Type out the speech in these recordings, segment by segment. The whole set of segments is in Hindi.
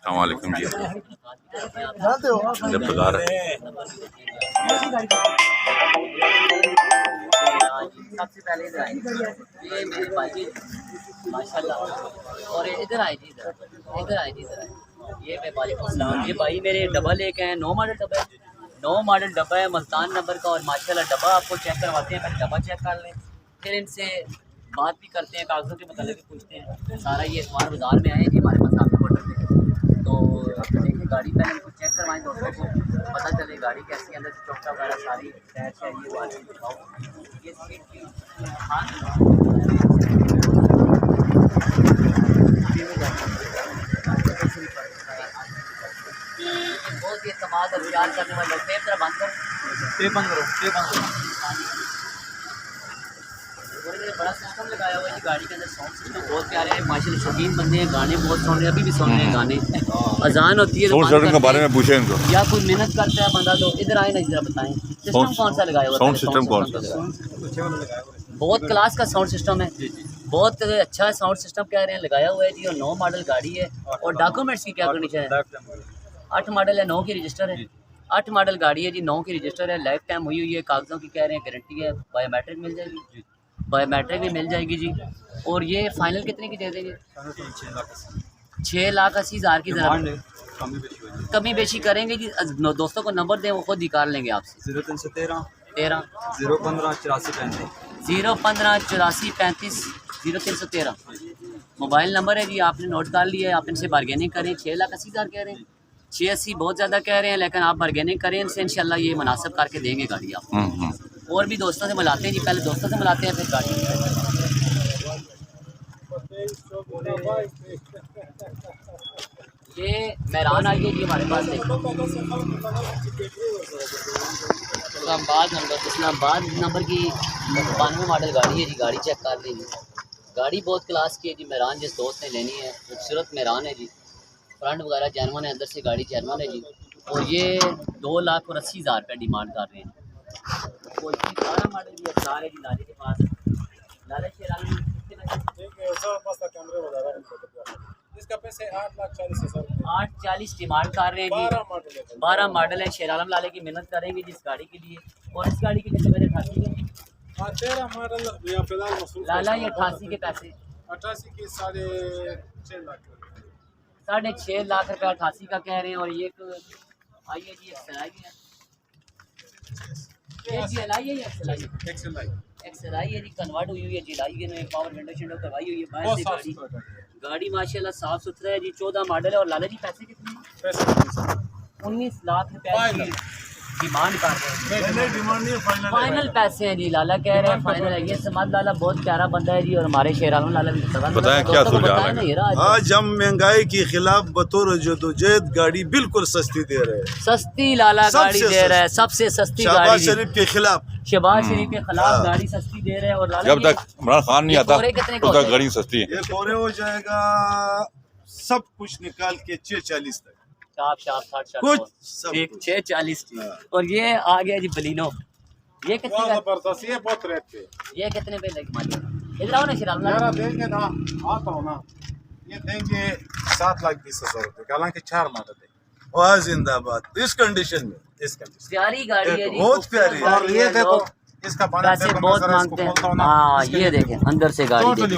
अस्सलामुअलैकुम जी। जब पगार सबसे पहले इधर आएंगे, ये मेरे भाई माशाल्लाह। और इधर आए जी, इधर आए जी, इधर आए। ये मैं वालेकुम सलाम। ये भाई मेरे डबल एक है, 9 मॉडल डब्बा है, 9 मॉडल डब्बा है मुल्तान नंबर का। और माशाल्लाह डब्बा आपको चेक करवाते हैं, पहले डब्बा चेक कर लें, फिर इनसे बात भी करते हैं, कागज़ों के मतलब भी पूछते हैं सारा। ये इस्मार बाज़ार में आए जी हमारे पास आपके होटल में, तो देखिए गाड़ी पहले इनको चेक करवाएं, दोस्तों को पता चले गाड़ी कैसी है, अंदर से चौका वगैरह सारी टैच है। ये बात दिखाओ, ये सीट की बहुत ही समाज और प्यार करने वाले लोग। तेज तरह बंद करो। बड़ा सिस्टम लगाया हुआ है जी गाड़ी के अंदर, साउंड सिस्टम बहुत प्यारे हैं माशाल्लाह। शौकीन बंदे हैं, गाने बहुत सुन रहे हैं, अभी भी सुन रहे हैं गाने। अजान होती है तो साउंड सिस्टम के बारे में पूछें इनको, या कोई मेहनत करता है बंदा तो इधर आए ना, जरा बताएं सिस्टम कौन सा लगाया हुआ है। साउंड सिस्टम कौन सा? बहुत क्लास का साउंड सिस्टम है, बहुत अच्छा साउंड सिस्टम कह रहे हैं लगाया हुआ है जी। और 9 मॉडल गाड़ी है। और डॉक्यूमेंट्स की क्या कंडीशन है? 8 मॉडल है, 9 की रजिस्टर है। 8 मॉडल गाड़ी है जी, 9 की रजिस्टर है, लाइफ टाइम हुई है, कागज़ों की कह रहे हैं गारंटी है, बायोमेट्रिक मिल जाएगी, बायोमेट्रिक भी मिल जाएगी जी। और ये फाइनल कितने की दे देंगे? 6,80,000 की जरा कमी बेशी करेंगे जी। दोस्तों को नंबर दें, वो खुद निकाल लेंगे आपसे। 0313 13 015 84 35 015 84 35 0313 मोबाइल नंबर है जी, आपने नोट कर लिया है। आप इनसे बार्गेनिंग करें, 6,80,000 कह रहे हैं, 680 बहुत ज़्यादा कह रहे हैं, लेकिन आप बार्गेनिंग करें इनसे, इंशाल्लाह ये मुनासिब करके देंगे गाड़ी आप। और भी दोस्तों से मिलाते हैं जी, पहले दोस्तों से मिलाते हैं फिर गाड़ी। ये मेहरान आई है जी हमारे पास, इस्लामाबाद नंबर की 92 मॉडल गाड़ी है जी। गाड़ी चेक कर लीजिए, गाड़ी बहुत क्लास की है जी। मेहरान जिस दोस्त ने लेनी है, खूबसूरत मेहरान है जी, फ्रंट वगैरह जैनवन है, अंदर से गाड़ी जैनवन है जी। और ये 2,80,000 रुपये डिमांड कर रहे हैं। कोई 12 मॉडल भी है, सारे जी लाले के पास। लाले शेरानी इसका पैसे 8,40,000 8,40,000 डिमांड कर रहे हैं जी। 12 मॉडल है, शेर आलम लाले की मेहनत करेंगे जिस गाड़ी के लिए। और इस गाड़ी के कितने पैसे? 13 मॉडल या फिलहाल मसूल लाला ये 88 के पैसे, 88 के 6.5 लाख 6.5 लाख रुपये 88 का कह रहे हैं। और ये आइए जी, एक्सलाई है, ये जी एलाई है, एक्सलाई है जी, कन्वर्ट हुई हुई है जी, लाई है, पावर विंडो शिंडो करवाई हुई है बाहर से। गाड़ी माशाल्लाह साफ सुथरा है जी, 14 मॉडल है। और लाला जी पैसे कितने? 19 लाख रुपए की डिमांड कर रहे हैं। डिमांड नहीं, फाइनल पैसे हैं जी, लाला कह रहे हैं फाइनल है। ये समाज लाला बहुत प्यारा बंदा है जी, और हमारे शेर आलम लाला भी बताएं क्या सुझाव है? आज हम महंगाई के खिलाफ बतौर जदोजहद गाड़ी बिल्कुल सस्ती दे रहे हैं। सस्ती लाला गाड़ी दे रहा है, सबसे सस्ती गाड़ी शहबाज शरीफ के खिलाफ, शहबाज शरीफ के खिलाफ गाड़ी सस्ती दे रहे हैं। और लाला जब तक इमरान खान नहीं आता तब तक गाड़ी सस्ती है। ये कोरे हो जाएगा सब कुछ निकाल के 640 तक कुछ सब एक कुछ। 640। और ये आ गया जी बलिनो, ये कितने का? जबरदस्त, ये बहुत रेट पे ये कितने पे लगी मालिक? इधर आओ ना शिराम यार, देंगे ना, आता हूँ ना, ये देंगे 7,20,000 रुपये, हालांकि 4 मॉडल है। वाह जिंदाबाद। इस कंडीशन में, इस कंडीशन प्यारी गाड़ी है जी, बहुत प्यारी है। और ये देखो, इसका पैसे बहुत मांगते हैं। हाँ ये देखें, अंदर से गाड़ी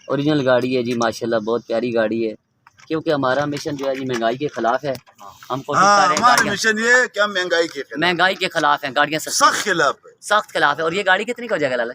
ओरिजिनल गाड़ी है जी माशाल्लाह, बहुत प्यारी गाड़ी है। क्योंकि हमारा मिशन जो है जी महंगाई के खिलाफ है। हम कोशिश कर रहे हैं, हमारा मिशन ये है कि हम महंगाई महंगाई के खिलाफ है, गाड़ियाँ सख्त खिलाफ है, सख्त खिलाफ है। और ये गाड़ी कितनी का हो जाएगा लाला?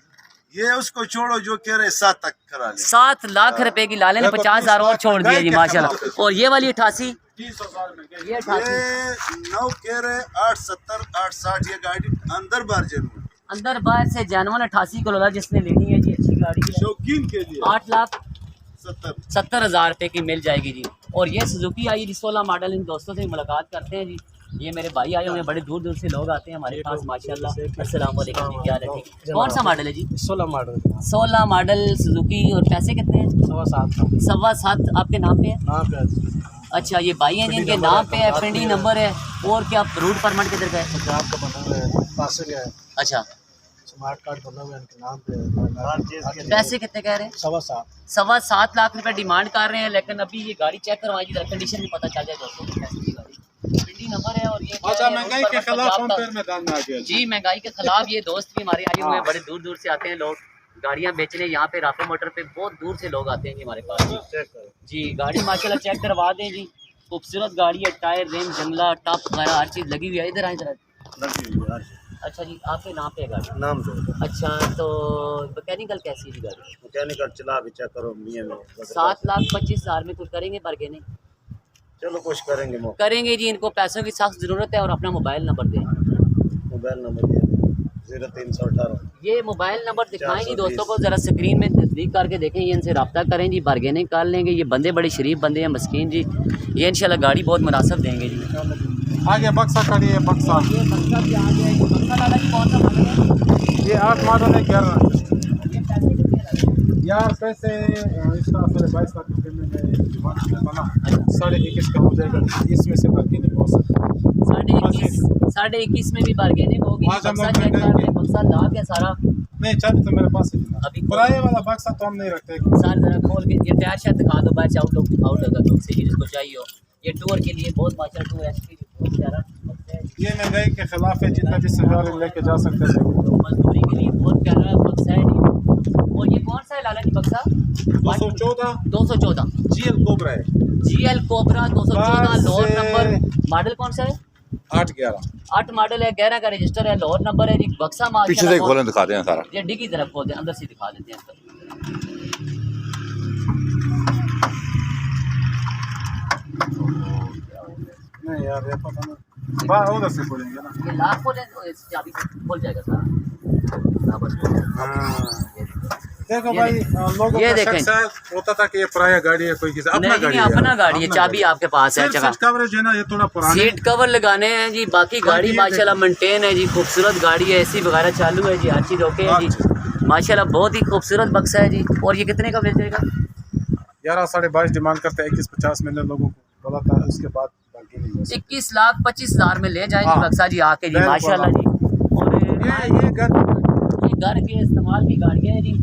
ये उसको छोड़ो जो कह रहे 7 तक करा ले। 7 लाख रुपए की लाले ने 50,000 और छोड़ दिया जी माशाल्लाह। और ये वाली 88, 30,000 में ये 88 ये 9 कह रहे 870 860। ये गाड़ी अंदर बाहर जरूर अंदर बाहर से जानवन 88 को लोला जिसने लेनी है जी, अच्छी गाड़ी है, शौकीन के लिए 8,70,000 रुपए की मिल जाएगी जी। और ये सुजुकी आई जी 16 मॉडल। इन दोस्तों से मुलाकात करते हैं जी, ये मेरे भाई आए हुए हैं, बड़े दूर दूर से लोग आते हैं हमारे पास माशाल्लाह। अस्सलाम वालेकुम जी, क्या हाल है? ठीक। कौन सा मॉडल है जी? 16 मॉडल सुजुकी। और पैसे कितने हैं? 7.25 आपके नाम पे है? अच्छा, ये भाई हैं जिनके नाम पे है, फ्रेंडली नंबर है। और क्या रूट परमिट किधर का है? अच्छा, स्मार्ट कार्ड बना हुआ है इनके नाम पे। पैसे कितने कह रहे हैं? 7.25 लाख रुपए डिमांड कर रहे हैं, लेकिन अभी ये गाड़ी चेक करवाई जरा, कंडीशन भी पता चल जाए दोस्तों कैसी है गाड़ी। पिंडी नंबर है और ये अच्छा महंगाई के खिलाफ हम फिर मैदान में आ गए जी। महंगाई के खिलाफ ये दोस्त भी हमारे आए हुए हैं, बड़े दूर दूर से आते हैं लोग गाड़ियाँ बेचने यहाँ पे। राफे मोटर पे बहुत दूर से लोग आते हैं हमारे पास जी। गाड़ी माशाल्लाह चेक करवा दें जी, खूबसूरत गाड़ी है, टायर रिम जंगला टॉप वगैरह हर चीज़ लगी हुई है। इधर आए जरा। अच्छा जी, आपके नाम पे है गाड़ी? नाम दो। अच्छा, तो मैकेनिकल कैसी है गाड़ी? मैकेनिकल चला के चेक करो मियां में। 7,25,000 में कुछ करेंगे बार्गेनिंग? चलो कुछ करेंगे करेंगे जी। इनको पैसों की सख्त ज़रूरत है और अपना मोबाइल नंबर दें। Mobile number 0318। ये मोबाइल नंबर दिखाएं जी दोस्तों को, ज़रा स्क्रीन में नज़दीक करके देखें, ये इनसे रब्ता करें जी, बार्गेनिंग कर लेंगे। ये बंदे बड़े शरीफ बंदे हैं मस्कीन जी, ये इंशाल्लाह गाड़ी बहुत मुनासिब देंगे जी। आगे बक्सा खड़ी है, बक्सा ये बक्सा भी आ गया है। बक्सा लाला जी कौन सा मॉडल है? ये 8 मॉडल है 11। ये पैसे कितने लगे? यार पैसे इसका 22 लाख रुपये में डिमांड किया था ना, 21.5 का हो जाएगा, इसमें से बार्गेनिंग हो सकता है। 21.5 में भी बार्गेनिंग होगी। आज हम बक्सा लोग चेक कर रहे हैं, बक्सा लाख है सारा। नहीं चाबी तो मेरे पास है अभी पुराने वाला बक्सा तो हम नहीं रखते। सार जरा खोल के ये टायर शायद दिखा दो, बैच आउट लोग से जिसको चाहिए हो। ये टूर के लिए बहुत माशा 2 HP बहुत प्यारा बक्सा है। ये महंगाई के खिलाफ है, जितना जिससे गाड़ी लेके जा सकते हैं। मजदूरी के लिए बहुत प्यारा बक्सा है जी। और ये कौन सा है लाला जी बक्सा? 214 GL कोबरा है। GL cobra 214 Lahore number. Model कौन सा है? 8 मॉडल है, 11 का रजिस्टर है, लाहौर नंबर है जी। बक्सा माशाल्लाह पीछे से खोलें दिखाते हैं सारा। ये डिग्गी तरफ खोलते हैं, अंदर से दिखा देते हैं अंदर। नहीं यार ये पता नहीं, बाहर उधर से खोलेंगे ना। ये लाख खोले तो इस चाबी से खुल जाएगा सारा। हाँ, बस देखो भाई, लोगों ये का देखें। शक से होता था कि ये पराया गाड़ी है, कोई किसी अपना गाड़ी है। अपना गाड़ी है, चाबी आपके पास है। सीट कवरेज है ना, ये थोड़ा पुराना सीट कवर लगाने हैं जी, बाकी गाड़ी माशाल्लाह मेंटेन है जी, खूबसूरत गाड़ी है, एसी वगैरह चालू है जी, हर चीज़ ओके है जी माशाल्लाह। बहुत ही खूबसूरत बक्सा है जी। और ये कितने का बेचेगा? 11 साढ़े 22 डिमांड करते हैं। 21-50 मैंने लोगों को बोला था, उसके बाद 21,25,000 में ले जाएंगे बक्सा जी आके जी माशाल्लाह जी। और ये घर के इस्तेमाल की गाड़ियाँ हैं जी।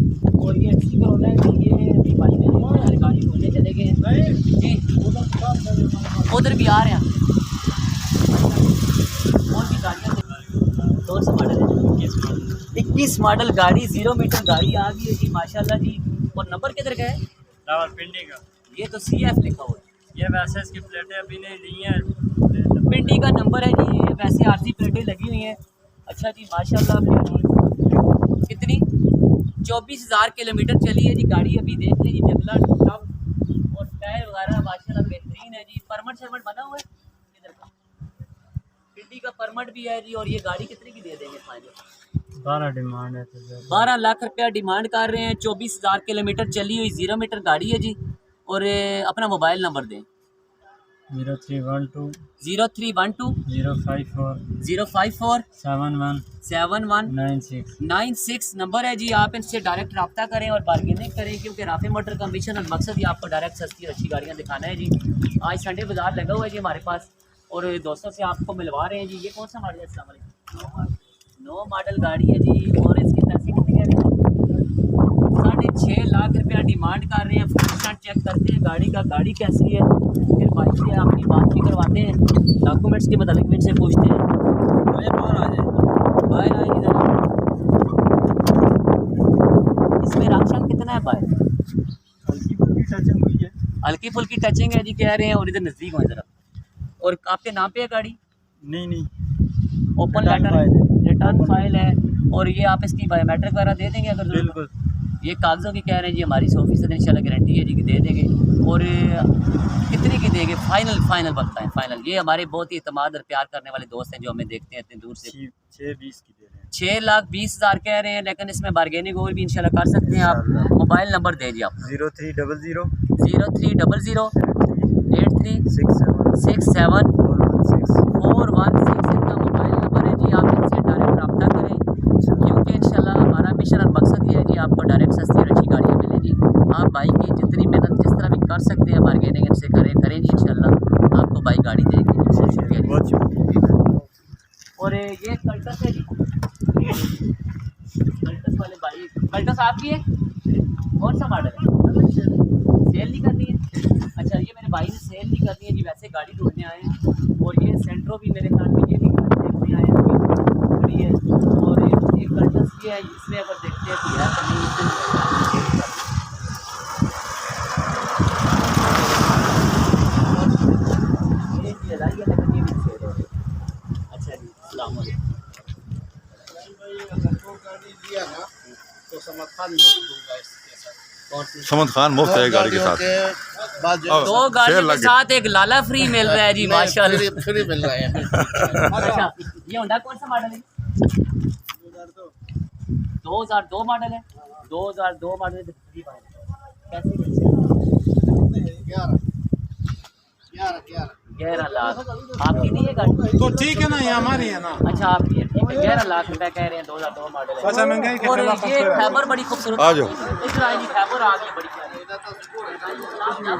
और ये अच्छी करोना है जी। ये अभी भाई मेरे गाड़ी खोलने चले गए हैं जी, उधर भी आ रहे हैं। और भी गाड़ियाँ कौन सा मॉडल है? 21 मॉडल गाड़ी, 0 मीटर गाड़ी आ गई है जी माशाल्लाह जी। और नंबर किधर का है? रावलपिंडी का। ये तो CF लिखा हुआ है। ये वैसे इसकी प्लेटें अभी नहीं ली हैं। पिंडी का नंबर है जी, ये वैसे RC प्लेटें लगी हुई हैं। अच्छा जी माशाल्लाह। कितनी? 24,000 किलोमीटर चली है जी गाड़ी। अभी देख लीजिए जंगला टॉप और टायर वगैरह माशाल्लाह बेहतरीन है जी। परमिट शर्मट बना हुआ है इधर का, पिंडी का परमिट भी है जी। और ये गाड़ी कितने की दे देंगे फाइनल? 12 डिमांड है। 12 लाख रुपया डिमांड कर रहे हैं। 24,000 किलोमीटर चली हुई, 0 मीटर गाड़ी है जी। और अपना मोबाइल नंबर दें। 0312 0312 054 71 96 नंबर है जी। आप इनसे डायरेक्ट रब्ता करें और बार्गेनिंग करें, क्योंकि राफे मोटर का मिशन और मकसद ही आपको डायरेक्ट सस्ती और अच्छी गाड़ियाँ दिखाना है जी। आज संडे बाजार लगा हुआ है जी हमारे पास, और दोस्तों से आपको मिलवा रहे हैं जी। ये कौन सा मॉडल है? अस्सलाम वालेकुम। 9 मॉडल गाड़ी है जी। और इसके पैसे कितने कह रहे हैं? 6.5 लाख रुपया डिमांड कर रहे हैं। फुल स्टार्ट चेक करते हैं गाड़ी का, गाड़ी कैसी है, फिर बाइक से आपकी बात भी करवाते हैं, डॉक्यूमेंट्स के मतलब भी इनसे पूछते हैं। बाहर आ जाए, बाहर आए इधर। इसमें राशन कितना है बाहर? हल्की फुल्की टचिंग हुई है। हल्की फुल्की टचिंग है जी कह रहे हैं। और इधर नज़दीक हो ज़रा। और आपके नाम पे है गाड़ी? नहीं ओपन लेटर है, रिटर्न फाइल है। और ये आप इसकी बायोमेट्रिक वगैरह दे देंगे अगर? बिल्कुल। ये कागज़ों की कह रहे हैं जी, हमारी 100% इंशाल्लाह गारंटी है जी कि दे देंगे। और कितने की देंगे फाइनल बताएं फाइनल। ये हमारे बहुत ही इत्मीनान और प्यार करने वाले दोस्त हैं जो हमें देखते हैं इतनी दूर से। 6.20 की दे रहे हैं। 6,20,000 कह रहे हैं, लेकिन इसमेमें बार्गेनिंग और भी इंशाल्लाह कर सकते हैं आप। मोबाइल नंबर दे जी आप। 0300 0300 83 67 416 इनका मोबाइल नंबर है जी। आप इनसे डायरेक्ट रब्ता करें, क्योंकि इंशाल्लाह हमारा मिशन और मकसद ये है जी आपको डायरेक्ट सस्ती और अच्छी गाड़ियाँ मिलें जी। आप बाइक की जितनी मेहनत जिस तरह भी कर सकते हैं बार्गेनिंग इनसे करें जी, इंशाल्लाह आपको बाइक गाड़ी देंगे। बहुत शुक्रिया। बहुत शुक्रिया। और ये कल्टस है जी। कल्टस आपकी है? कौन सा मॉडल है? सेल नहीं करनी है? अच्छा, ये मेरे भाई ने सेल नहीं करनी है जी, वैसे गाड़ी ढूंढने आए हैं। और ये सेंट्रो भी मेरे ख्याल में ये भी देखने आए हैं, खड़ी है। और एक कल्टस ये है, इसमें अगर देखते हैं तो है तो नहीं। ये लड़ाई है लेकिन ये भी सेल है। अच्छा जी, अस्सलाम वालेकुम। तो समद खान मुफ्त दूंगा इसके साथ। कौन सी? समद खान मुफ्त है गाड़ी के साथ। दो गाड़ियों के साथ एक लाला फ्री मिल रहा है जी, माशाल्लाह। फ्री मिल रहा है। अच्छा, ये होंडा कौन सा मॉडल है? 2002 मॉडल है। 2002 मॉडल है। कैसे? 11 लाख आपकी नहीं है गाड़ी? तो ठीक है ना, ये हमारी है ना। अच्छा, आपकी है, ठीक है। 11 लाख रुपए कह रहे हैं, 2002 मॉडल है। अच्छा, महंगाई के और खिलाफ ये खैबर बड़ी खूबसूरत आ जाओ। इधर आई जी, खैबर आ गई बड़ी प्यारी। जब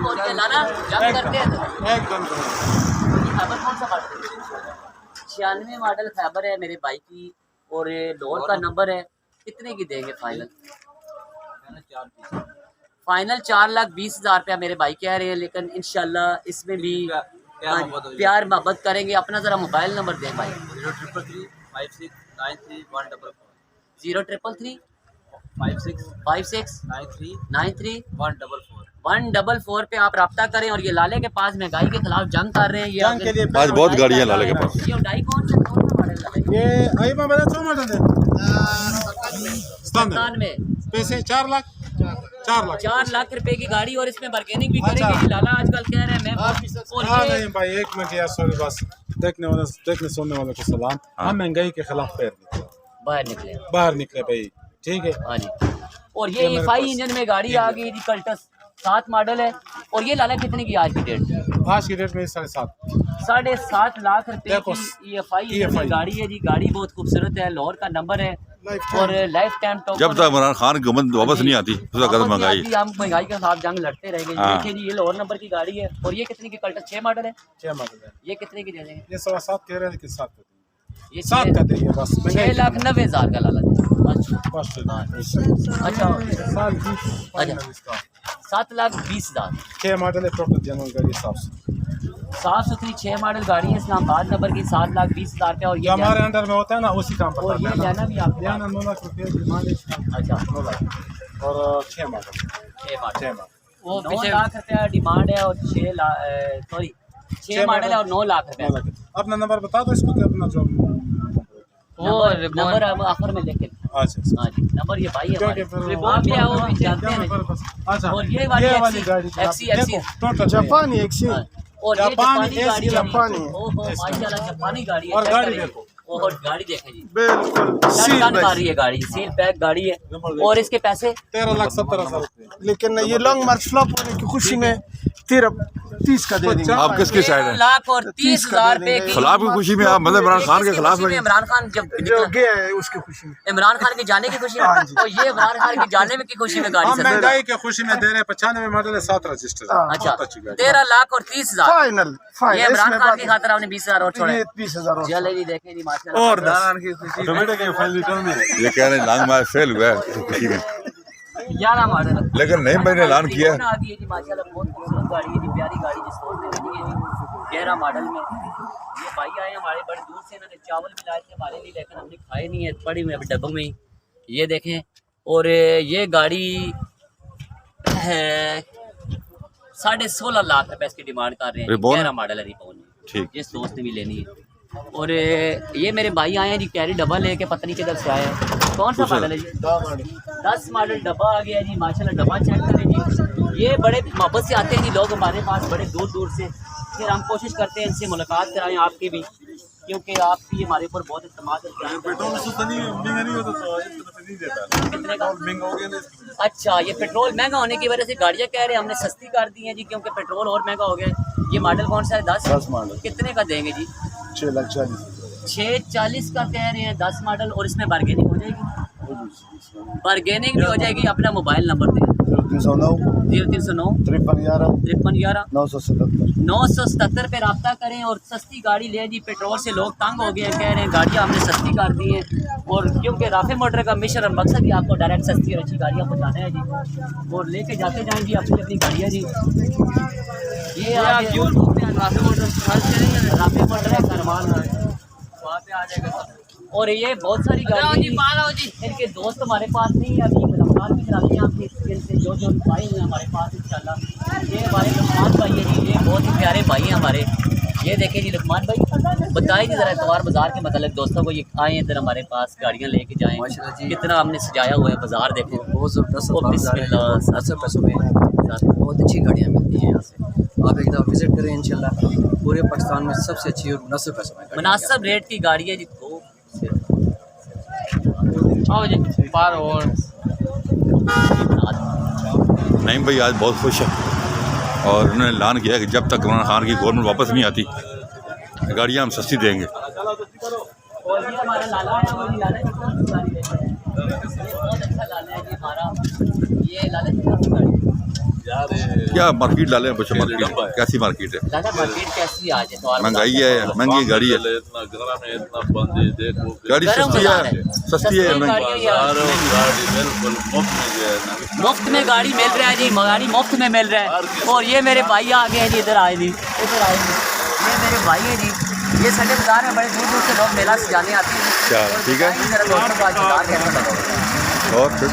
हो रही है लाना, जब करते हैं तो एकदम खैबर कौन सा मॉडल है? 96 मॉडल खैबर है मेरे भाई की। और ये लोन का नंबर है। कितने की देंगे फाइनल? फाइनल 4,20,000 रुपया मेरे भाई कह रहे हैं, लेकिन इंशाल्लाह इसमें भी प्यार मोहब्बत करेंगे। अपना ज़रा मोबाइल नंबर दें भाई। 0333 56 93 144 पे आप रब्ता करें। और ये लाले के पास महंगाई के खिलाफ जंग कर रहे हैं। ये जंग के लिए आज बहुत गाड़ियाँ लाले के पास। ये हुंडई कौन सा मॉडल है? ये आई में बड़ा अच्छा मॉडल है। स्टैंडर्ड में पैसे 4 लाख 4 लाख रुपए की गाड़ी। और इसमें बार्गेनिंग भी करेंगे जी। लाला आजकल कह रहे हैं मैं। और हाँ ये नहीं भाई, एक मिनट यार, सॉरी, बस देखने सुनने वालों को सलाम। हम महंगाई के खिलाफ बाहर निकले भाई, ठीक है। हाँ जी। और ये EFI इंजन में गाड़ी आ गई जी, कल्टस 7 मॉडल है। और ये लाला कितने की आज की डेट? आज की डेट में 7.5 7.5 लाख रुपए देखो, की EFI इंजन में गाड़ी है जी। गाड़ी बहुत खूबसूरत है, लाहौर का नंबर है। और लाइफ टाइम टॉप। जब तक इमरान खान की हुकूमत वापस नहीं आती उसका कदम महंगाई। हम महंगाई के साथ जंग लड़ते रहेंगे। देखिए जी, ये लाहौर नंबर की गाड़ी है। और ये कितने की? कल्टस 6 मॉडल है। 6 मॉडल है। ये कितने की दे देंगे? ये 7.25 कह रहे हैं कि 7 का देंगे। ये 7 का देंगे बस। 6,90,000 का लाला जी। अच्छा, साल 20 अच्छा, 7,20,000। 6 मॉडल है टोटल जनरल गाड़ी, साफ सुथरी 6 मॉडल गाड़ी है, इस्लामाबाद नंबर की 7,20,000 रुपया। और ये हमारे अंडर में होता है ना, उसी काम पर। और ये लेना भी आप 9 लाख रुपये डिमांड है। अच्छा, 9 लाख और 6 मॉडल। 6 वो 9 लाख रुपया डिमांड है। और 6 मॉडल है और 9 लाख रुपया। अपना नंबर बता दो इसको कि अपना जो नंबर आखिर में लेके। अच्छा हाँ जी, नंबर ये भाई है। आप भी आओ, भी जानते हैं। अच्छा, और ये वाली गाड़ी XC टोटल जापानी XC। और ये जापानी गाड़ी है। जापानी। ओहो माशाल्लाह, जापानी गाड़ी है। और चेक गाड़ी करें। देखो। और गाड़ी देखें जी, बिल्कुल सील मारी है गाड़ी, सील पैक गाड़ी है। और इसके पैसे 13,70,000 रुपये। लेकिन ये लॉन्ग मार्च फ्लॉप होने की खुशी में 30 का दे देंगे। आप किसकी साइड है? 1,30,000 रुपए की खिलाफ की खुशी में आप मतलब इमरान खान के खिलाफ में? इमरान खान जब जो गया है उसकी खुशी में, इमरान खान के जाने की खुशी में, तो ये इमरान खान के जाने में की खुशी में गाड़ी हम से। महंगाई की खुशी में दे रहे हैं। 95 मॉडल है, 7 रजिस्टर। अच्छा, बहुत अच्छी गाड़ी। 13 लाख और 30,000। फाइनल ये इमरान खान की खातिर आपने 20,000 और छोड़े। 20,000 और चले जी, देखें जी माशाल्लाह। और 10 ये कह रहे हैं लॉन्ग मार्च फेल हुआ है खुशी में, 11 मॉडल है। लेकिन नहीं मैंने ऐलान किया। आ गई है जी माशाल्लाह, बहुत खूबसूरत गाड़ी है जी, प्यारी गाड़ी जिस तौर पे बनी है जी। 11 मॉडल में ये भाई आए हमारे बड़े दूर से, इन्होंने चावल भी लाए थे हमारे लिए, लेकिन हमने खाए नहीं है, पड़ी हुई अभी डब्बों में ही। ये देखें। और ये गाड़ी है 16.5 लाख रुपए इसकी डिमांड कर रहे हैं। 11 मॉडल है रिपोन, ठीक। जिस दोस्त ने भी लेनी है। और ये मेरे भाई आए हैं जी, कैरी डब्बा लेके, पता नहीं किधर से आए हैं। कौन सा मॉडल है जी? 10 मॉडल डब्बा आ गया जी माशाल्लाह। डब्बा चेक करें जी। ये बड़े मोहब्बत से आते हैं जी लोग हमारे पास, बड़े दूर दूर से। फिर हम कोशिश करते हैं इनसे मुलाकात कराएं आपकी भी, क्योंकि आप भी हमारे ऊपर बहुत इस्तेमाल करते हैं। कितने का? अच्छा, ये पेट्रोल महंगा होने की वजह से गाड़ियाँ कह रहे हैं हमने सस्ती कर दी हैं जी, क्योंकि पेट्रोल और महंगा हो गया। ये मॉडल कौन सा है? 10 मॉडल। कितने का देंगे जी? 6,40,000। 6,40 का कह रहे हैं 10 मॉडल। और इसमें बार्गेनिंग हो जाएगी? बार्गेनिंग भी हो जाएगी। अपना मोबाइल नंबर दें। 0309 0309 5311 5311 977। 977 पे रब्ता करें और सस्ती गाड़ी ले जी। पेट्रोल से लोग तंग हो गए, कह रहे हैं गाड़ियाँ हमने सस्ती कर दी हैं, और क्योंकि राफे मोटर का मिशन और मकसद ही आपको डायरेक्ट सस्ती और अच्छी गाड़ियाँ पहुँचाना है जी, और लेके जाते जाएँ जी अपनी अपनी गाड़ियाँ जी। ये राफे मोटर है करवान वहाँ पे आ जाएगा सब। और ये बहुत सारी गाड़ियाँ इनके दोस्त हमारे पास नहीं है, अभी मुलाकात भी कराते हैं आपकी इनसे जो जो भाई हैं हमारे पास इंशाल्लाह। ये हमारे लुकमान भाई है जी, ये बहुत ही प्यारे भाई हैं हमारे। ये देखें जी लुकमान भाई, बताइए जी ज़रा इतवार बाज़ार के मतलब दोस्तों को, ये आए इधर हमारे पास गाड़ियाँ लेके जाएँ, कितना हमने सजाया हुआ है बाज़ार। देखें बहुत ज़बरदस्त पैसों में बहुत अच्छी गाड़ियाँ मिलती हैं यहाँ से, आप एक दफ़ा विज़िट करें इंशाल्लाह। पूरे पाकिस्तान में सबसे अच्छी और मुनासिब पैसों में मुनासिब रेट की गाड़ी है जी। तो आओ जी पार और नईम भाई आज बहुत खुश है, और उन्होंने ऐलान किया कि जब तक इमरान खान की गवर्नमेंट वापस नहीं आती गाड़ियाँ हम सस्ती देंगे। और ये हमारा लाला है, वो लाला जी कौन सी गाड़ी लेते हैं, ये बहुत अच्छा लाला है जी हमारा। ये लाला जी कौन सी गाड़ी क्या मार्केट डाले हैं, बच्चे मार्केट कैसी मार्केट है, दादा मार्केट कैसी आज है? तो महंगाई है, महंगी गाड़ी है, गाड़ी सस्ती है, सस्ती है मुफ्त में गाड़ी मिल रहा है जी, गाड़ी मुफ्त में मिल रहा है। और ये मेरे भाई आ गए हैं जी, इधर आए जी, इधर आए जी, ये मेरे भाई है जी। ये संडे बाजार में बड़े दूर दूर से लोग मेला सजाने आते हैं। क्या ठीक है? मेरा दोस्तों को आज बाजार कैसा लगा? और फिर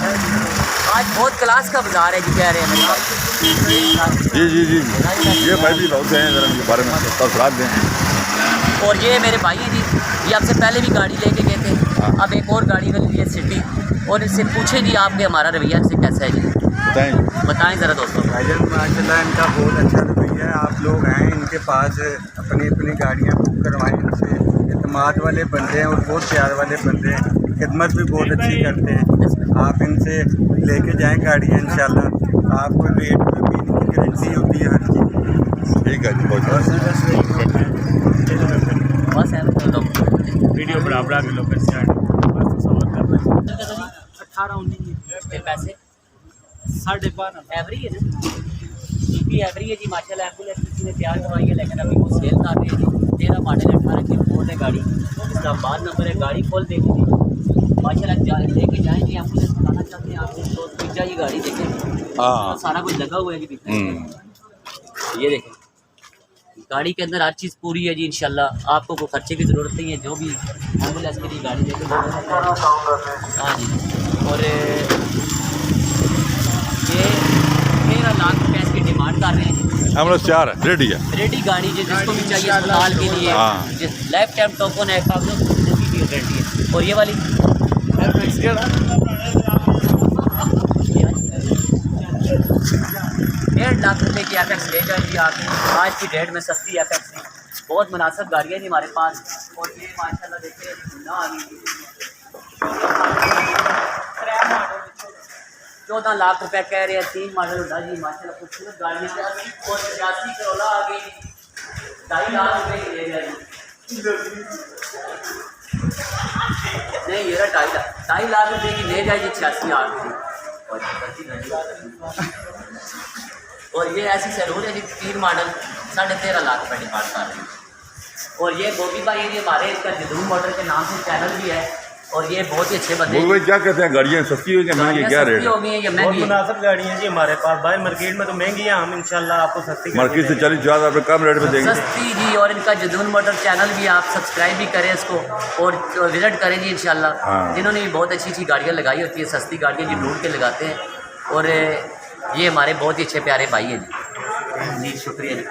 आज बहुत क्लास का बाजार है जी, कह रहे हैं मेरे भाई। जी जी जी ये भाई भी लोग हैं ज़रा इनके बारे में तफसीलात दें। और ये मेरे भाई हैं जी, ये आपसे पहले भी गाड़ी लेके गए थे, अब एक और गाड़ी ले ली है सिटी। और इससे पूछे जी आपके हमारा रवैया से कैसा है जी, बताएं ज़रा दोस्तों। भाईजान माशाल्लाह इनका बहुत अच्छा रवैया है, आप लोग हैं इनके पास अपनी अपनी गाड़ियाँ बुक करवाएं, इनसे एतमाद वाले बंदे हैं और बहुत प्यार वाले बंदे हैं, खिदमत भी बहुत अच्छी करते हैं। आप इनसे लेके जाएं गाड़ियाँ इंशाल्लाह, आपको रेट में भी इनकी गारंटी होती है हर चीज़। ठीक है जी, बहुत बस है वीडियो बराबर के लोग 18-19 पैसे 12.5 एवरी है ना, जीपी एवरी है जी माशाल्लाह। एम्बुलेंस किसी ने तैयार करवाई है, लेकिन अभी वो सेल कर रहे हैं जी। 13 मॉडल 18 की फोन है गाड़ी, इसका बाद नंबर है, गाड़ी खोल देगी जी माशाल्लाह। लेके जाएँ जी, एम्बुलेंस बताना चाहते हैं आपको, तो पिज्जा ये गाड़ी देखें, हाँ सारा कुछ लगा हुआ है जी। ये देखें गाड़ी के अंदर हर चीज़ पूरी है जी इंशाल्लाह, आपको कोई खर्चे की ज़रूरत नहीं है। जो भी एम्बुलेंस के लिए गाड़ी देखें, हाँ जी। और ये 13 लाख रुपये इसकी डिमांड कर रहे हैं। हम लोग तैयार है, रेडी है, रेडी गाड़ी है, जिसको भी चाहिए अस्पताल के लिए, हाँ। जिस लाइफ टाइम टोकन है, कागजों की गारंटी है। और ये वाली 1.5 लाख रुपए की FX ले जाएंगी आप आज की डेट में, सस्ती FX की बहुत मुनासिब गाड़ियाँ जी हमारे पास। और ये माशाल्लाह देखिए ना आ गई 14 लाख रुपए कह रहे हैं, 3 मॉडल उठा जी माशाल्लाह खूबसूरत गाड़ी है। और 85 करोला आ गई, 2.5 लाख रुपए की ले जाएगी। नहीं ये 2.5 लाख रुपए की ले जाएगी 86 आठ की। और ये ऐसी सैलून है जी 3 मॉडल 13.5 लाख रुपये डिमांड कर रहे हैं। और ये गोभी भाई ये हमारे इसका जदून मोटर के नाम से चैनल भी है, और ये बहुत ही अच्छे बंदे भाई क्या कहते हैं, गाड़ियाँ सस्ती हो गई महंगी, क्या रेट हो गई है या बहुत महंगी? मुनासिब गाड़ियाँ जी हमारे पास भाई, मार्केट में तो महंगी है, हम इंशाल्लाह आपको सस्ती मार्केट से 40-50 रुपये कम रेट में देंगे सस्ती जी। और इनका जदून मोटर चैनल भी आप सब्सक्राइब भी करें इसको, और विजिट करें जी इंशाल्लाह। हाँ। जिन्होंने भी बहुत अच्छी अच्छी गाड़ियाँ लगाई होती है, सस्ती गाड़ियाँ जी ढूंढ के लगाते हैं। और ये हमारे बहुत ही अच्छे प्यारे भाई हैं जी, शुक्रिया जी।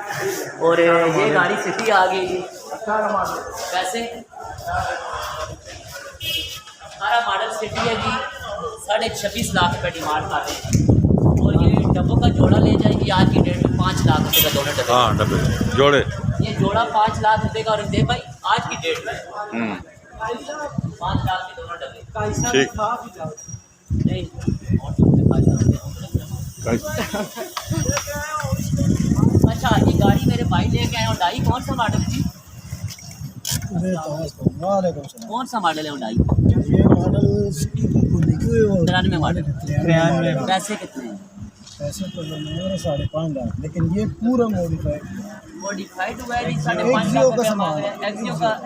और ये गाड़ी सिटी आ गई जी, पैसे 18 मॉडल सिटी है जी, 26.5 लाख रुपये डिमांड कर रहे हैं। और ये डब्बों का जोड़ा ले जाएगी आज की डेट में 5 लाख रुपये का दोनों डब्बे। हाँ डब्बे जोड़े, ये जोड़ा 5 लाख रुपये का, और दे भाई आज की डेट में 5 लाख के दोनों डब्बे। ठीक नहीं और अच्छा ये गाड़ी मेरे भाई लेके आए, हुंडई कौन सा मॉडल है जी? कौन सा मॉडल है हुंडई? ये मॉडल 93 मॉडल। 93 पैसे कितने हैं? पैसे तो मेरे 5.5 लाख, लेकिन ये पूरा मॉडिफाइड हुआ है जी, 5.5 लाख रुपया मांग रहे हैं।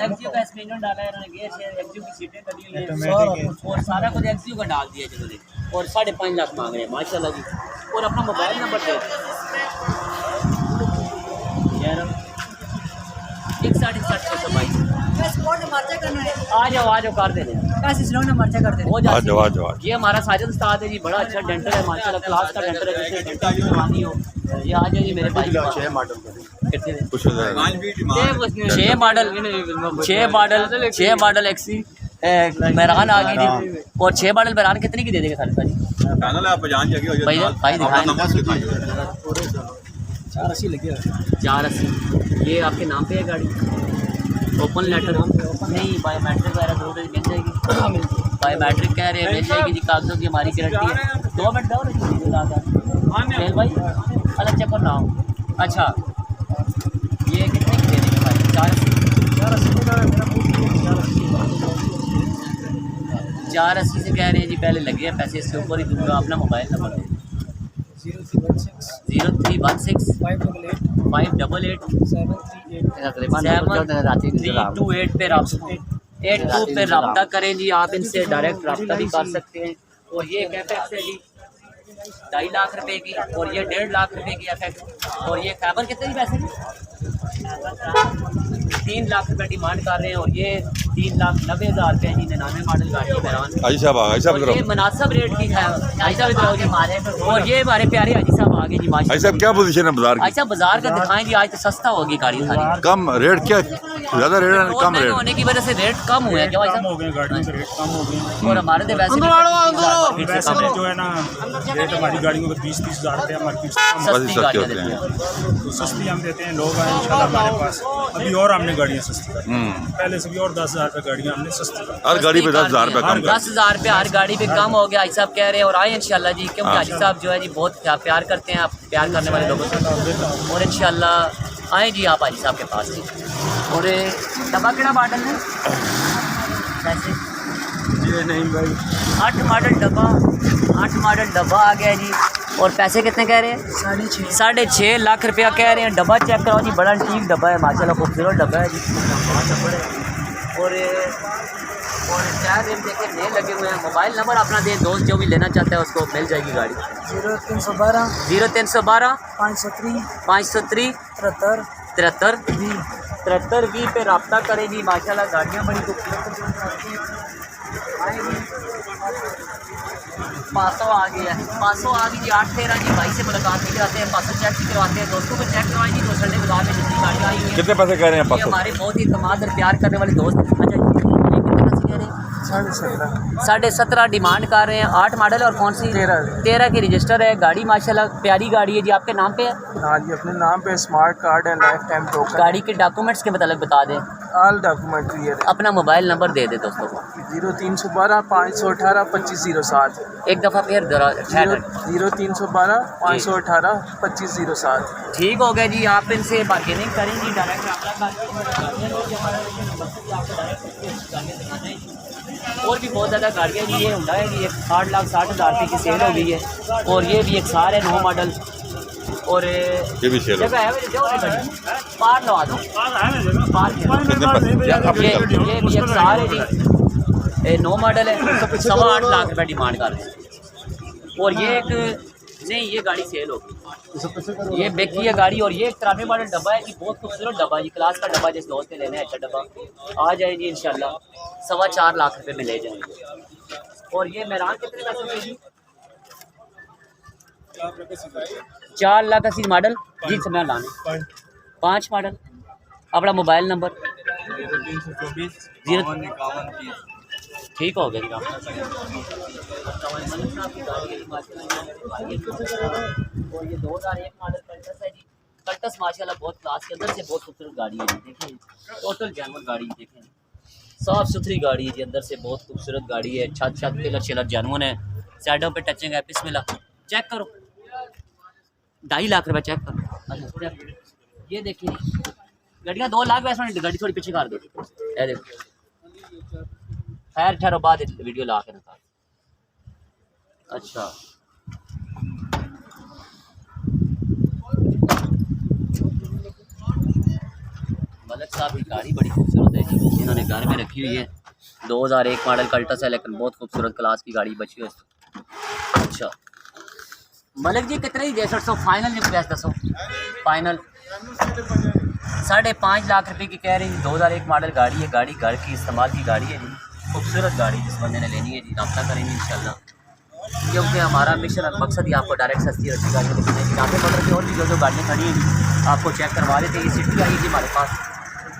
एक्सियो का स्क्रीन डाला है इन्होंने, गेयर शेयर एक्सियो की सीटें करी हुई हैं और सारा कुछ एक्सियो का डाल दिया जिन्होंने, और 5.5 लाख मांग रहे हैं माशाल्लाह जी। और अपना मोबाइल नंबर दे 167 आ जाओ कर देने हो जाए। ये हमारा साजिद उस्ताद है जी, बड़ा अच्छा डेंटर है माशाल्लाह, क्लास का डेंटर है, जिसे डेंटल की करवानी हो ये आ जाए जी मेरे भाई। 6 मॉडल एक्सी मेहरान आ गई थी, और 6 मॉडल मेहरान कितने की दे देंगे सारे सारी भाई दिखाएं। 480 लगे 480 ये आपके नाम पे है गाड़ी? ओपन लेटर नहीं, बायोमेट्रिक वगैरह जरूर मिल जाएगी। बायोमेट्रिक कह रहे हैं मिल जाएगी जी, कागजों की हमारी गारंटी है। 2 मिनट दो खेल भाई, अलग चक्कर ना हो। अच्छा ये कितने की दे देंगे भाई? 480 से कह रहे हैं जी, पहले लगे हैं पैसे, इससे ऊपर ही दूंगा। अपना मोबाइल नंबर दे 0316 588 732 पे रब्ता करें जी। आप इनसे डायरेक्ट रब्ता भी कर सकते हैं। और ये कैपेक्स है जी 2.5 लाख रुपए की, और ये 1.5 लाख रुपए की एफेक्ट। और ये खैबर कितने की पैसे 3 लाख रुपए डिमांड कर रहे हैं, और ये 3,90,000 रुपये जी 99 मॉडल गाड़ी है मेहरान। और ये मुनासिब रेट की है। और ये हमारे प्यारे हाजी साहब आगे जी माशाल्लाह। क्या पोजीशन है बाजार की? अच्छा बाजार का दिखाएं जी, आज तो सस्ता होगी गाड़ी सारी। कम रेट क्या ज़्यादा रेट है कम रेट होने की वजह से रेट कम हुए हैं क्या भाई साहब? हो गए, गाड़ियों के रेट कम हो गए। और हमारे तो वैसे वैसे में जो है ना रेट हमारी गाड़ियों का 20-30 हज़ार रुपया मार्केट से कम सस्ती गाड़ियाँ देते हैं। तो सस्ती हम देते हैं। लोग आए इंशाल्लाह हमारे पास, अभी और हमने गाड़ियाँ सस्ती कर दी। पहले से भी और 10,000 रुपये गाड़ियाँ हमने सस्ती कर दी। हर गाड़ी पे 10,000 रुपये कम 10,000 रुपये हर गाड़ी पे कम हो गया हाजी साहब कह रहे हैं। और आए इंशाल्लाह जी, क्योंकि हाजी साहब जो है जी बहुत प्यार करते हैं, आप प्यार करने वाले लोगों से। और इंशाल्लाह आए जी आप हाजी साहब के पास जी। और डब्बा केड़ा मॉडल है पैसे? ये नहीं भाई 8 मॉडल डब्बा आ गया जी। और पैसे कितने कह रहे हैं? 6.5 लाख रुपया कह रहे हैं। डब्बा चेक करो जी, बड़ा ठीक डब्बा है माशाल्लाह, खूबसूरत डब्बा है जी। और टायर रिम देखे नए लगे हुए हैं। मोबाइल नंबर अपना दें, दोस्त जो भी लेना चाहता है उसको मिल जाएगी गाड़ी। 0312 503 503 73 20 पे रब्ता करें जी। माशाल्लाह गाड़ियाँ बड़ी खूबसूरत 500 आ गई है, 500 आ गई जी। 8-13 जी भाई से मुलाकात भी कराते हैं, 500 चेक भी करवाते हैं, दोस्तों को चेक करवाएं जी। तो संडे बाजार में जितनी गाड़ियाँ आई हुई हैं, कितने पैसे कह रहे हैं? ये हमारे बहुत ही इत्मीनान और प्यार करने वाले दोस्त। अच्छा ये कितने पैसे कह रहे हैं? 17.5 डिमांड कर रहे हैं। 8 मॉडल और कौन सी? 13 की रजिस्टर है गाड़ी माशाल्लाह, प्यारी गाड़ी है जी। आपके नाम पे है? हाँ जी, अपने नाम पे स्मार्ट कार्ड है, लाइफ टाइम टोकन। गाड़ी के डॉक्यूमेंट्स के मतलब बता दें। ऑल डॉक्यूमेंट क्लियर है। अपना मोबाइल नंबर दे दे दोस्तों को। 0312 518 2507। एक दफ़ा फिर 0312 518 2507। ठीक हो गया जी। आप इनसे बार्गेनिंग करें जी, डायरेक्ट और भी बहुत ज़्यादा गाड़ियाँ जी। ये होंडा है जी, 8,60,000 रुपये की सेल हो गई है। और ये भी एक सार है 9 मॉडल। और ये भी सेल जगह है पार लगा दो, पार ये भी एक सार है जी, 9 मॉडल है, 8.25 लाख रुपये डिमांड कर रहे हैं। और ये एक नहीं, ये गाड़ी सेल होगी, ये बेकी है गाड़ी। और ये 93 मॉडल डब्बा है जी, बहुत खूबसूरत डब्बा है जी, क्लास का डब्बा, जिस दोस्त ने लेना है अच्छा डब्बा आ जाए जी इंशाल्लाह। 4.25 लाख रुपए में ले जाएंगे। और ये मेहरान कितने पैसे में जी? 4,80,000 मॉडल जी। समय लाने 5 मॉडल। अपना मोबाइल नंबर 0 ठीक हो गया जी। और ये 2001 मॉडल कल्टस है जी। कल्टस माशाल्लाह बहुत क्लास के अंदर से बहुत खूबसूरत गाड़ी है जी। देखिए टोटल जानवर गाड़ी देखें, साफ़ सुथरी गाड़ी है जी, अंदर से बहुत खूबसूरत गाड़ी है। छत पिलर जानवर है, साइडों पे टचिंग है। बिस्मिल्लाह चेक करो, 2.5 लाख रुपये चेक करो। अच्छा ये देखिए गाड़ियाँ 2 लाख वैसे गाड़ी थोड़ी पीछे कर दो। ये देखो खैर ठहरो बाद वीडियो ला के निकाल। अच्छा मलिक साहब की गाड़ी बड़ी खूबसूरत है जी, इन्होंने घर में रखी हुई है। 2001 मॉडल कल्टस है, लेकिन बहुत खूबसूरत क्लास की गाड़ी बची है। अच्छा मलिक जी कितने ही 150 फाइनल जो पैसे दसो फाइनल 5.5 लाख रुपए की कह रही हैं। 2001 मॉडल गाड़ी है, गाड़ी घर की इस्तेमाल की गाड़ी है जी, खूबसूरत गाड़ी जिस बंदे ने लेनी है जी रब्ता करेंगे इंशाल्लाह, क्योंकि हमारा मिशन और मकसद ही आपको डायरेक्ट सस्ती और अच्छी गाड़ी दिखाने की। यहाँ पर की और भी जो गाड़ियाँ खड़ी हैं जी आपको चेक करवा देते हैं। ये सिटी आई जी हमारे पास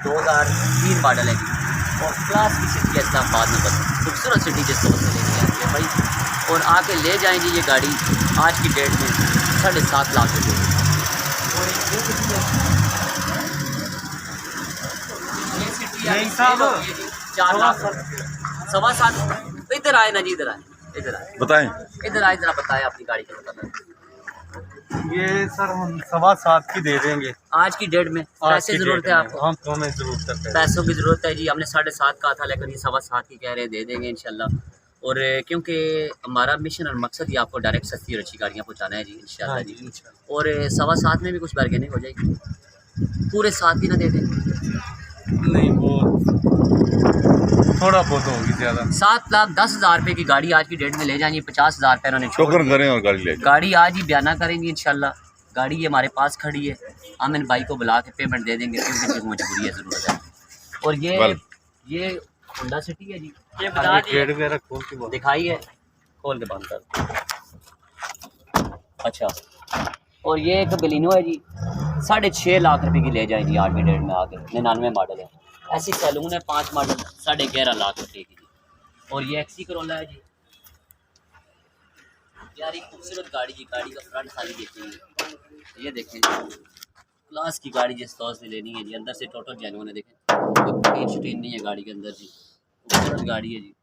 2003 मॉडल है जी, और क्लास की सिटी है इस्लामाबाद में, बस खूबसूरत सिटी जिस तरह से लेके आएंगे भाई, और आके ले जाएंगे ये गाड़ी आज की डेट में 7.5 लाख रुपये। और ये सिटी है 4 लाख 7.25। इधर आए ना जी, इधर आए, इधर आए, बताएं। इधर आए, जरा बताएं अपनी गाड़ी का बताएं। ये सर हम 7.25 की दे देंगे आज की डेट में। पैसे ज़रूरत है आपको? हम तो हमें ज़रूरत है, पैसों की ज़रूरत है जी। हमने 7.5 कहा था, लेकिन ये 7.25 की कह रहे हैं, दे देंगे इंशाल्लाह। और क्योंकि हमारा मिशन और मकसद ही आपको डायरेक्ट सस्ती और अच्छी गाड़ियाँ पहुँचाना है जी इंशाल्लाह जी। और 7.25 में भी कुछ बार्गेनिंग हो जाएगी, पूरे 7 की ना दे दें? नहीं वो थोड़ा बहुत होगी ज़्यादा। 7,10,000 रुपये की गाड़ी आज की डेट में ले जाएंगे, 50,000 रुपये उन्होंने छोड़ टोकन करें और गाड़ी ले जाएं। गाड़ी आज ही बयाना करेंगे इंशाल्लाह। गाड़ी ये हमारे पास खड़ी है, हम इन भाई को बुला के पेमेंट दे देंगे क्योंकि मजबूरी है, ज़रूरत है। और ये होंडा सिटी है जी, ये बता दिए दिखाई है, खोल के बंद कर। अच्छा, और ये एक बलिनो है जी, 6.5 लाख रुपए की ले जाएंगी आज की डेट में आके, 99 मॉडल है। ऐसी सैलून है 5 मॉडल 11.5 लाख रुपए की जी। और ये एक्सी करोला है जी, यार एक खूबसूरत गाड़ी जी, गाड़ी का फ्रंट खाली देखिए, ये देखें क्लास की गाड़ी जिस तौर से लेनी है जी, अंदर से टोटल जेन्युइन है, देखें कोई शूटिंग नहीं है गाड़ी के अंदर जी, खूबसूरत गाड़ी है जी,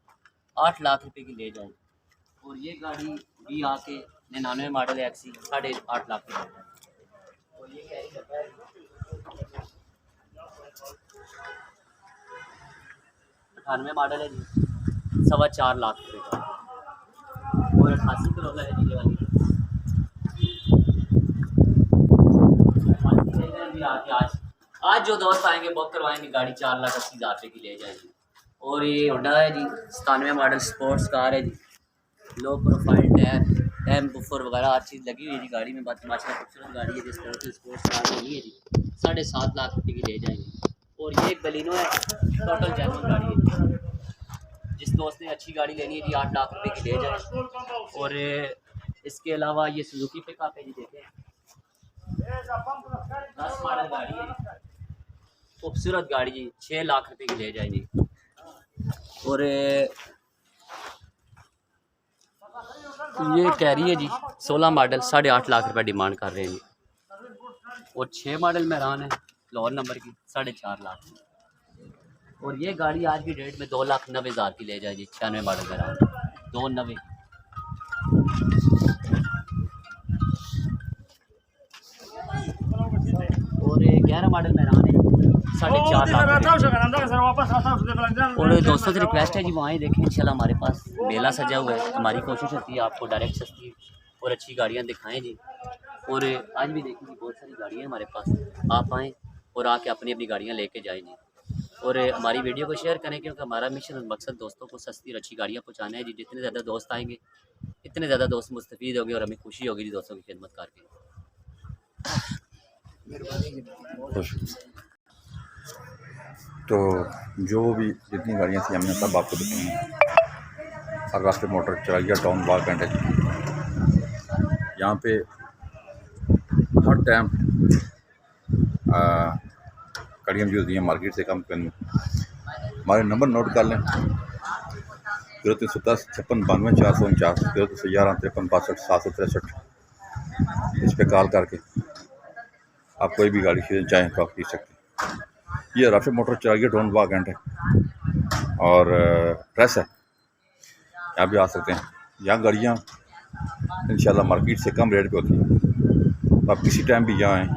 8 लाख रुपए की ले जाएंगे। और ये गाड़ी भी आके 99 मॉडल है एक्सी, 8.5 लाख की। और ये कैरी करता है 98 मॉडल है जी, 4.25 लाख रुपये का। और 88 करोला है जी ये वाली, आज जो दोस्त आएंगे बुक करवाएंगे गाड़ी 4,80,000 रुपये की ले जाएगी। और ये होंडा है जी, 97 मॉडल स्पोर्ट्स कार है जी, लो प्रोफाइल टायर, एम बुफर वगैरह हर चीज़ लगी हुई है जी गाड़ी में। बाकी माशाल्लाह खूबसूरत गाड़ी है, जिस तरह से स्पोर्ट्स कार होनी है जी, 7.5 लाख रुपये की ले जाएंगे। और ये एक बलिनो है, टोटल जेन्युइन गाड़ी है, जिस दोस्त ने अच्छी गाड़ी लेनी है जी 8 लाख रुपये की ले जाए। और इसके अलावा ये सुजुकी पिकअप है जी, देखें 10 मॉडल गाड़ी है, खूबसूरत गाड़ी जी, 6 लाख रुपये की ले जाएंगी। और ये कह रही है जी 16 मॉडल 8.5 लाख रुपये डिमांड कर रहे हैं जी। और 6 मॉडल मेहरान है लाहौर नंबर की, 4.5 लाख। और ये गाड़ी आज की डेट में 2,90,000 की ले जाएगी, 96 मॉडल मेहरान, 290। और 11 मॉडल मेहरान है 4.5 लाख। और दोस्तों से रिक्वेस्ट है जी वहाँ ही देखें इंशाल्लाह, हमारे पास मेला सजा हुआ है, हमारी कोशिश होती है आपको डायरेक्ट सस्ती और अच्छी गाड़ियाँ दिखाएं जी। और आज भी देखें जी बहुत सारी गाड़ियाँ हमारे पास, आप आएँ और आके अपनी अपनी गाड़ियाँ लेके जाएँ जी। और हमारी वीडियो को शेयर करें, क्योंकि हमारा मिशन और मकसद दोस्तों को सस्ती और अच्छी गाड़ियाँ पहुँचाना है जी। जितने ज़्यादा दोस्त आएंगे इतने ज़्यादा दोस्त मुस्तफ़ीद होंगे और हमें खुशी होगी जी दोस्तों की खिदमत करके। तो जो भी जितनी गाड़ियाँ थी हमने सब आपको दिखाई। और रास्ते मोटर चराइया टाउन बाग एंड यहाँ पे हर टाइम गाड़ियाँ भी होती हैं मार्केट से कम करनी। हमारे नंबर नोट कर लें, 0357 56 92 449, 0311 53 62 763। इस पर कॉल करके आप कोई भी गाड़ी खरीदना चाहें तो आप खरीद सकते हैं। ये राफे मोटर चराइया टाउन बाग एंड है और प्रेस है, यहाँ भी आ सकते हैं। यहाँ गाड़ियाँ इंशाल्लाह मार्केट से कम रेट पे होती हैं, तो आप किसी टाइम भी यहाँ आएँ।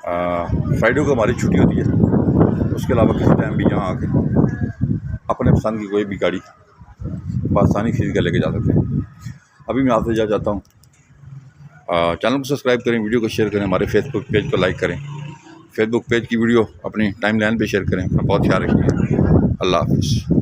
फ्राइडे को हमारी छुट्टी होती है, उसके अलावा किसी टाइम भी यहाँ आके अपने पसंद की कोई भी गाड़ी आसानी खरीद कर लेके जा सकते हैं। अभी मैं आपसे जाता हूँ। चैनल को सब्सक्राइब करें, वीडियो को शेयर करें, हमारे फेसबुक पेज को लाइक करें, फेसबुक पेज की वीडियो अपनी टाइम लाइन पर शेयर करें। अपना बहुत ख्याल रखिए। अल्लाह हाफ़िज़।